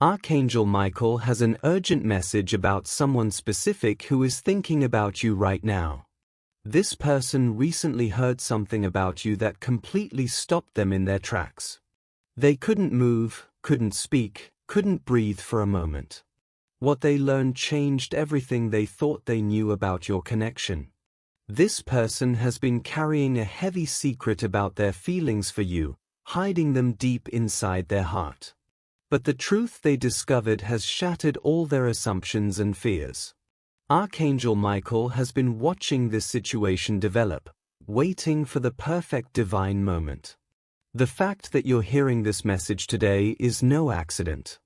Archangel Michael has an urgent message about someone specific who is thinking about you right now. This person recently heard something about you that completely stopped them in their tracks. They couldn't move, couldn't speak, couldn't breathe for a moment. What they learned changed everything they thought they knew about your connection. This person has been carrying a heavy secret about their feelings for you, hiding them deep inside their heart. But the truth they discovered has shattered all their assumptions and fears. Archangel Michael has been watching this situation develop, waiting for the perfect divine moment. The fact that you're hearing this message today is no accident.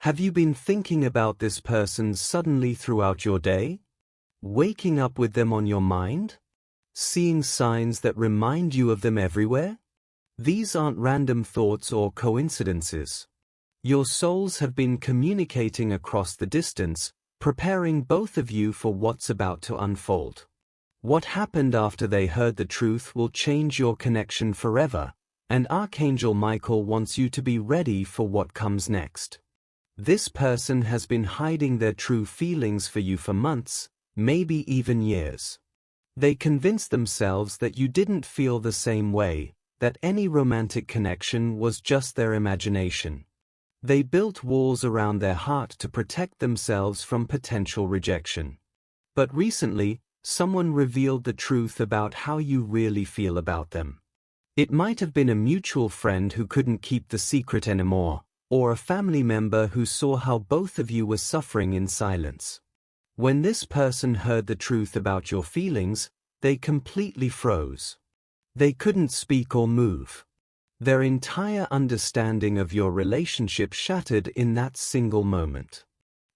Have you been thinking about this person suddenly throughout your day? Waking up with them on your mind? Seeing signs that remind you of them everywhere? These aren't random thoughts or coincidences. Your souls have been communicating across the distance, preparing both of you for what's about to unfold. What happened after they heard the truth will change your connection forever, and Archangel Michael wants you to be ready for what comes next. This person has been hiding their true feelings for you for months, maybe even years. They convinced themselves that you didn't feel the same way, that any romantic connection was just their imagination. They built walls around their heart to protect themselves from potential rejection. But recently, someone revealed the truth about how you really feel about them. It might have been a mutual friend who couldn't keep the secret anymore, or a family member who saw how both of you were suffering in silence. When this person heard the truth about your feelings, they completely froze. They couldn't speak or move. Their entire understanding of your relationship shattered in that single moment.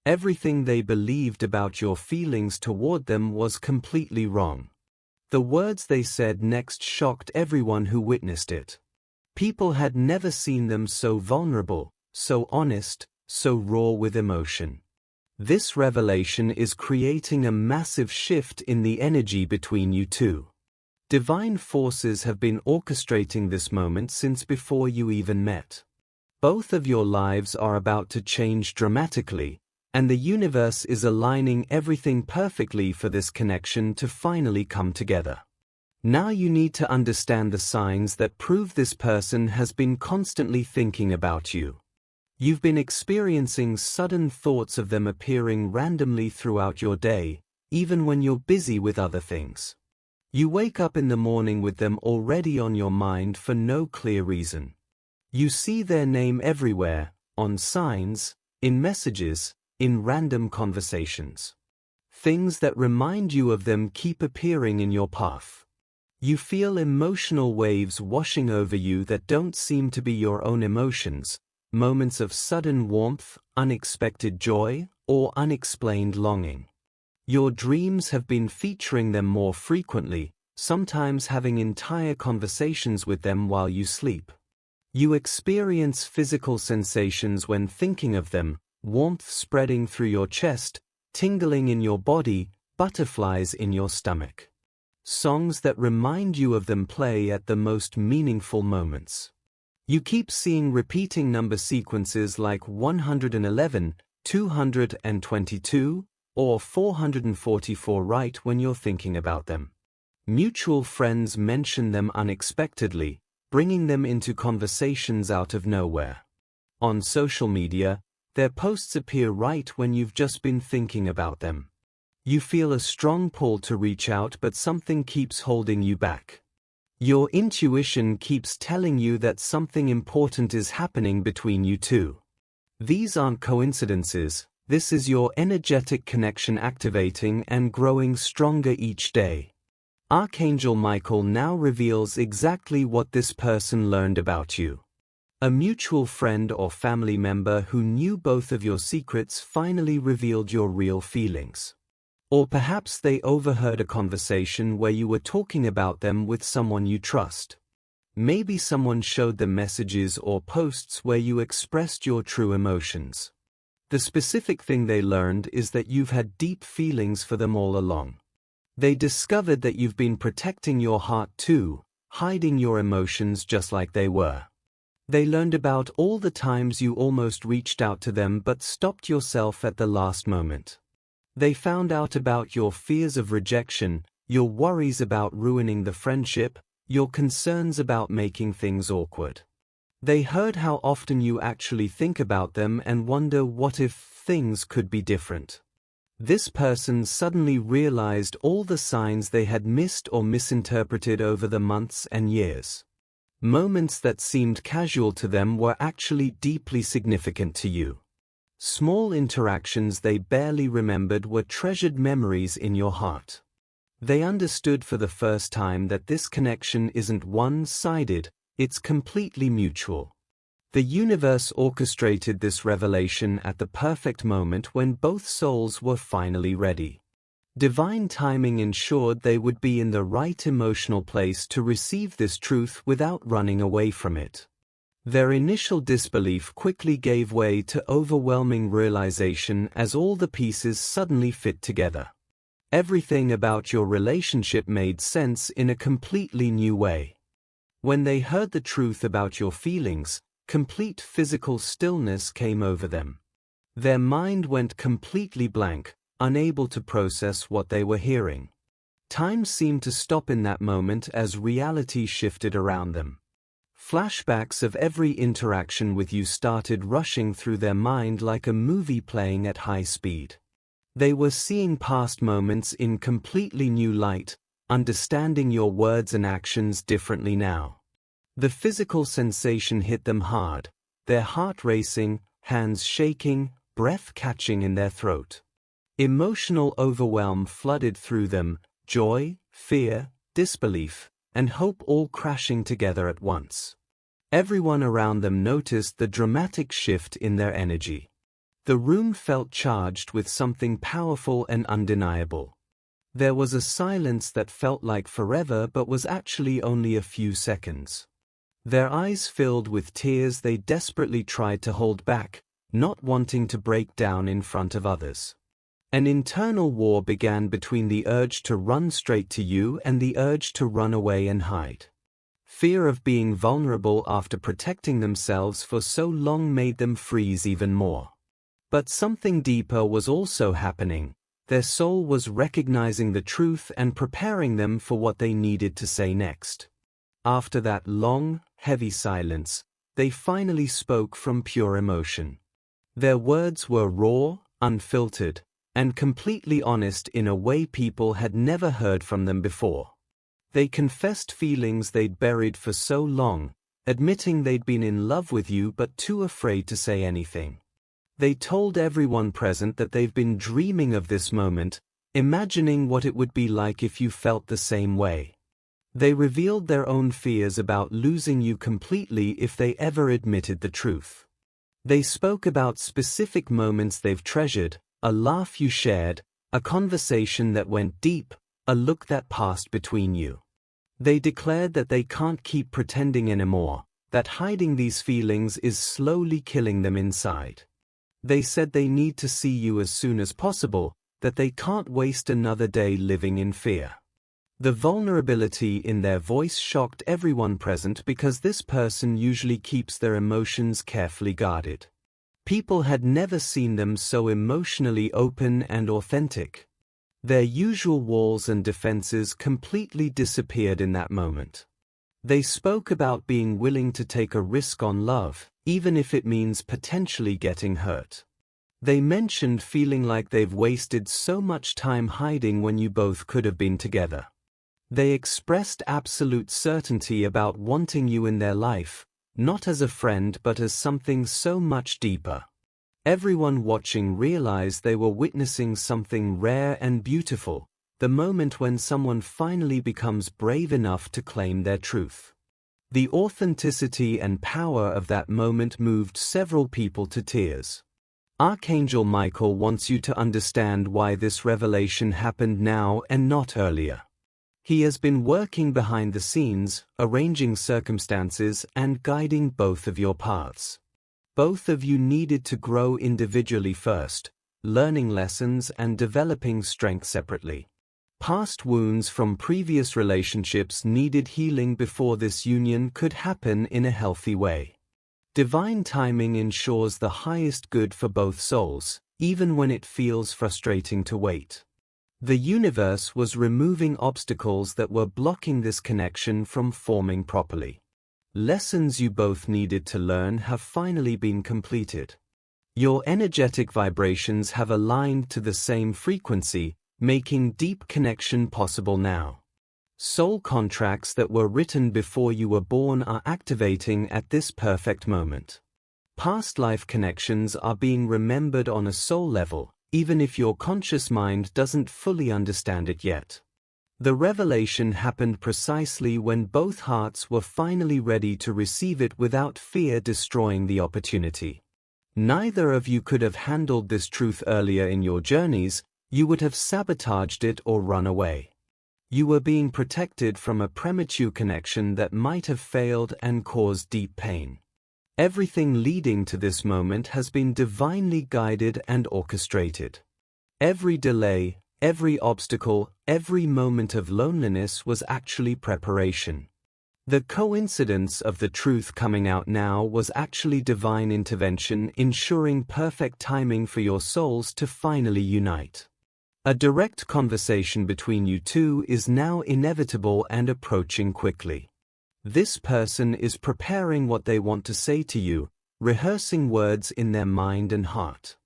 Everything they believed about your feelings toward them was completely wrong. The words they said next shocked everyone who witnessed it. People had never seen them so vulnerable, so honest, so raw with emotion. This revelation is creating a massive shift in the energy between you two. Divine forces have been orchestrating this moment since before you even met. Both of your lives are about to change dramatically, and the universe is aligning everything perfectly for this connection to finally come together. Now you need to understand the signs that prove this person has been constantly thinking about you. You've been experiencing sudden thoughts of them appearing randomly throughout your day, even when you're busy with other things. You wake up in the morning with them already on your mind for no clear reason. You see their name everywhere, on signs, in messages, in random conversations. Things that remind you of them keep appearing in your path. You feel emotional waves washing over you that don't seem to be your own emotions, moments of sudden warmth, unexpected joy, or unexplained longing. Your dreams have been featuring them more frequently, sometimes having entire conversations with them while you sleep. You experience physical sensations when thinking of them, warmth spreading through your chest, tingling in your body, butterflies in your stomach. Songs that remind you of them play at the most meaningful moments. You keep seeing repeating number sequences like 111, 222, or 444 right when you're thinking about them. Mutual friends mention them unexpectedly, bringing them into conversations out of nowhere. On social media, their posts appear right when you've just been thinking about them. You feel a strong pull to reach out, but something keeps holding you back. Your intuition keeps telling you that something important is happening between you two. These aren't coincidences, this is your energetic connection activating and growing stronger each day. Archangel Michael now reveals exactly what this person learned about you. A mutual friend or family member who knew both of your secrets finally revealed your real feelings. Or perhaps they overheard a conversation where you were talking about them with someone you trust. Maybe someone showed them messages or posts where you expressed your true emotions. The specific thing they learned is that you've had deep feelings for them all along. They discovered that you've been protecting your heart too, hiding your emotions just like they were. They learned about all the times you almost reached out to them but stopped yourself at the last moment. They found out about your fears of rejection, your worries about ruining the friendship, your concerns about making things awkward. They heard how often you actually think about them and wonder what if things could be different. This person suddenly realized all the signs they had missed or misinterpreted over the months and years. Moments that seemed casual to them were actually deeply significant to you. Small interactions they barely remembered were treasured memories in your heart. They understood for the first time that this connection isn't one-sided, it's completely mutual. The universe orchestrated this revelation at the perfect moment when both souls were finally ready. Divine timing ensured they would be in the right emotional place to receive this truth without running away from it. Their initial disbelief quickly gave way to overwhelming realization as all the pieces suddenly fit together. Everything about your relationship made sense in a completely new way. When they heard the truth about your feelings, complete physical stillness came over them. Their mind went completely blank, unable to process what they were hearing. Time seemed to stop in that moment as reality shifted around them. Flashbacks of every interaction with you started rushing through their mind like a movie playing at high speed. They were seeing past moments in completely new light, understanding your words and actions differently now. The physical sensation hit them hard, their heart racing, hands shaking, breath catching in their throat. Emotional overwhelm flooded through them, joy, fear, disbelief, and hope all crashing together at once. Everyone around them noticed the dramatic shift in their energy. The room felt charged with something powerful and undeniable. There was a silence that felt like forever but was actually only a few seconds. Their eyes filled with tears they desperately tried to hold back, not wanting to break down in front of others. An internal war began between the urge to run straight to you and the urge to run away and hide. Fear of being vulnerable after protecting themselves for so long made them freeze even more. But something deeper was also happening. Their soul was recognizing the truth and preparing them for what they needed to say next. After that long, heavy silence, they finally spoke from pure emotion. Their words were raw, unfiltered, and completely honest in a way people had never heard from them before. They confessed feelings they'd buried for so long, admitting they'd been in love with you but too afraid to say anything. They told everyone present that they've been dreaming of this moment, imagining what it would be like if you felt the same way. They revealed their own fears about losing you completely if they ever admitted the truth. They spoke about specific moments they've treasured, a laugh you shared, a conversation that went deep, a look that passed between you. They declared that they can't keep pretending anymore, that hiding these feelings is slowly killing them inside. They said they need to see you as soon as possible, that they can't waste another day living in fear. The vulnerability in their voice shocked everyone present because this person usually keeps their emotions carefully guarded. People had never seen them so emotionally open and authentic. Their usual walls and defenses completely disappeared in that moment. They spoke about being willing to take a risk on love, even if it means potentially getting hurt. They mentioned feeling like they've wasted so much time hiding when you both could have been together. They expressed absolute certainty about wanting you in their life, not as a friend but as something so much deeper. Everyone watching realized they were witnessing something rare and beautiful, the moment when someone finally becomes brave enough to claim their truth. The authenticity and power of that moment moved several people to tears. Archangel Michael wants you to understand why this revelation happened now and not earlier. He has been working behind the scenes, arranging circumstances and guiding both of your paths. Both of you needed to grow individually first, learning lessons and developing strength separately. Past wounds from previous relationships needed healing before this union could happen in a healthy way. Divine timing ensures the highest good for both souls, even when it feels frustrating to wait. The universe was removing obstacles that were blocking this connection from forming properly. Lessons you both needed to learn have finally been completed. Your energetic vibrations have aligned to the same frequency, making deep connection possible now. Soul contracts that were written before you were born are activating at this perfect moment. Past life connections are being remembered on a soul level, even if your conscious mind doesn't fully understand it yet. The revelation happened precisely when both hearts were finally ready to receive it without fear destroying the opportunity. Neither of you could have handled this truth earlier in your journeys. You would have sabotaged it or run away. You were being protected from a premature connection that might have failed and caused deep pain. Everything leading to this moment has been divinely guided and orchestrated. Every delay, every obstacle, every moment of loneliness was actually preparation. The coincidence of the truth coming out now was actually divine intervention, ensuring perfect timing for your souls to finally unite. A direct conversation between you two is now inevitable and approaching quickly. This person is preparing what they want to say to you, rehearsing words in their mind and heart.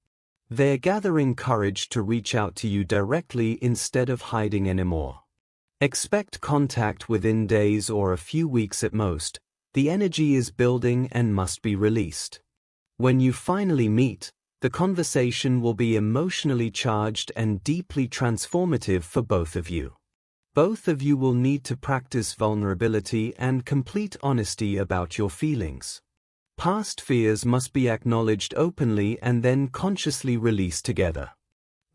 They're gathering courage to reach out to you directly instead of hiding anymore. Expect contact within days or a few weeks at most. The energy is building and must be released. When you finally meet, the conversation will be emotionally charged and deeply transformative for both of you. Both of you will need to practice vulnerability and complete honesty about your feelings. Past fears must be acknowledged openly and then consciously released together.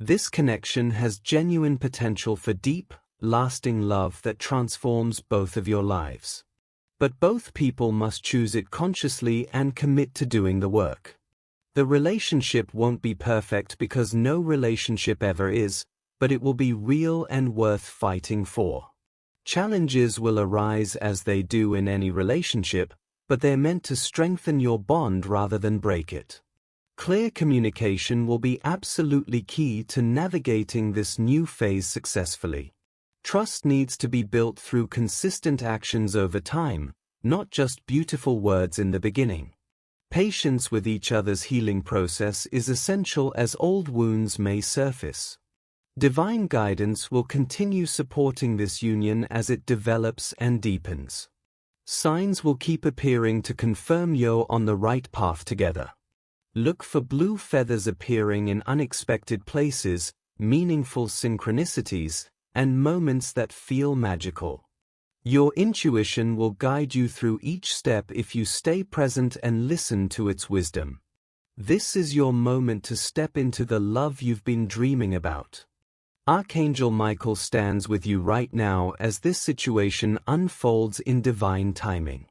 This connection has genuine potential for deep, lasting love that transforms both of your lives. But both people must choose it consciously and commit to doing the work. The relationship won't be perfect because no relationship ever is, but it will be real and worth fighting for. Challenges will arise as they do in any relationship, but they're meant to strengthen your bond rather than break it. Clear communication will be absolutely key to navigating this new phase successfully. Trust needs to be built through consistent actions over time, not just beautiful words in the beginning. Patience with each other's healing process is essential as old wounds may surface. Divine guidance will continue supporting this union as it develops and deepens. Signs will keep appearing to confirm you're on the right path together. Look for blue feathers appearing in unexpected places, meaningful synchronicities, and moments that feel magical. Your intuition will guide you through each step if you stay present and listen to its wisdom. This is your moment to step into the love you've been dreaming about. Archangel Michael stands with you right now as this situation unfolds in divine timing.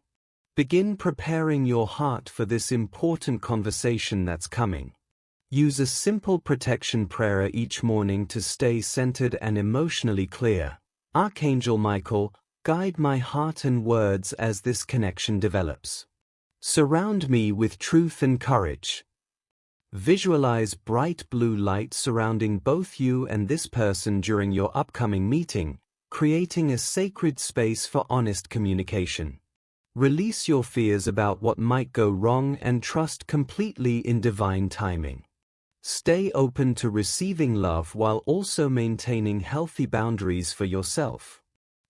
Begin preparing your heart for this important conversation that's coming. Use a simple protection prayer each morning to stay centered and emotionally clear. Archangel Michael, guide my heart and words as this connection develops. Surround me with truth and courage. Visualize bright blue light surrounding both you and this person during your upcoming meeting, creating a sacred space for honest communication. Release your fears about what might go wrong and trust completely in divine timing. Stay open to receiving love while also maintaining healthy boundaries for yourself.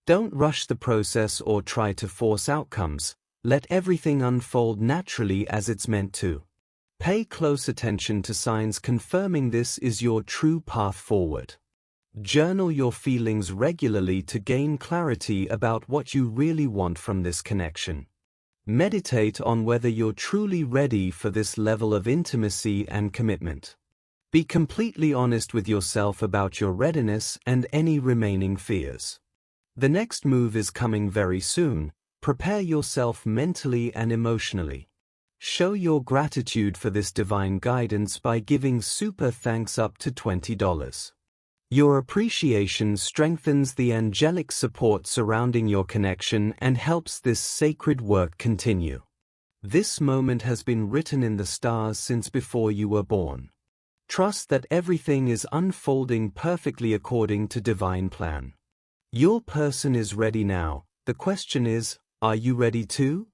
Don't rush the process or try to force outcomes. Let everything unfold naturally as it's meant to. Pay close attention to signs confirming this is your true path forward. Journal your feelings regularly to gain clarity about what you really want from this connection. Meditate on whether you're truly ready for this level of intimacy and commitment. Be completely honest with yourself about your readiness and any remaining fears. The next move is coming very soon. Prepare yourself mentally and emotionally. Show your gratitude for this divine guidance by giving super thanks up to $20. Your appreciation strengthens the angelic support surrounding your connection and helps this sacred work continue. This moment has been written in the stars since before you were born. Trust that everything is unfolding perfectly according to divine plan. Your person is ready now. The question is, are you ready too?